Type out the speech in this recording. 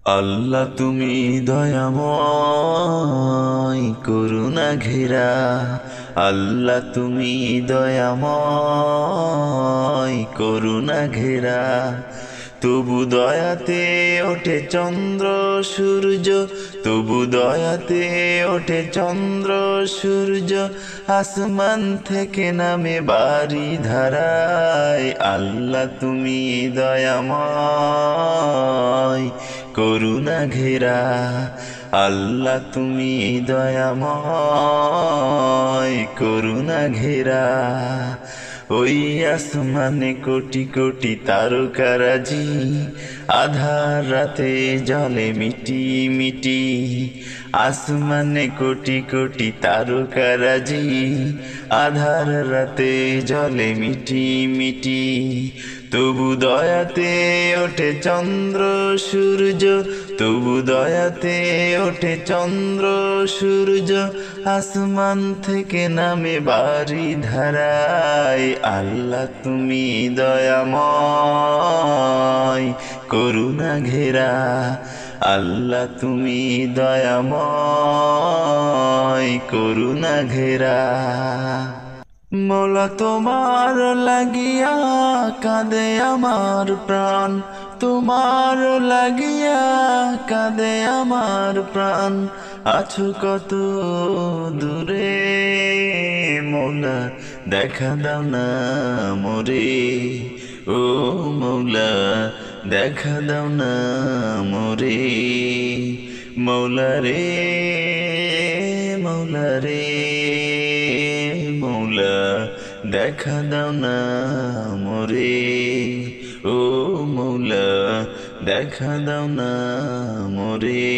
আল্লাহ তুমি দয়াময় করুণা ঘেরা, আল্লাহ তুমি দয়াময় করুণা ঘেরা। তবু দয়াতে ওঠে চন্দ্র সূর্য, তবু দয়াতে ওঠে চন্দ্র সূর্য, আসমান থেকে নামে বাড়ি ধারায়। আল্লাহ তুমি দয়াময় করুণা ঘেরা, আল্লাহ তুমি দয়াময় করুণা ঘেরা। ওই আসমানে কোটি কোটি তারকারাজি, আধার রাতে জলে মিটি মিটি। আসমানে কোটি কোটি তারকারাজি, আধার রাতে জলে মিটি মিটি। তবু দয়াতে ওঠে চন্দ্র সূর্য, তবু দয়াতে ওঠে চন্দ্র সূর্য, আসমান থেকে নামে বাড়ি ধারায়। আল্লাহ তুমি দয়াময় করুণা ঘেরা, আল্লাহ তুমি দয়াময় করুণা ঘেরা। মৌলা তোমার লাগিয়া কাঁদে আমার প্রাণ, তোমার লাগিয়া কাঁদে আমার প্রাণ। আছো কত দূরে মৌলা, দেখা দাও না মোরে। ও মৌলা দেখা দাও না মোরে। মৌলা রে মৌলা রে মৌলা দেখা দাও না মোরে। ও মৌলা দেখা দাও না মোরে।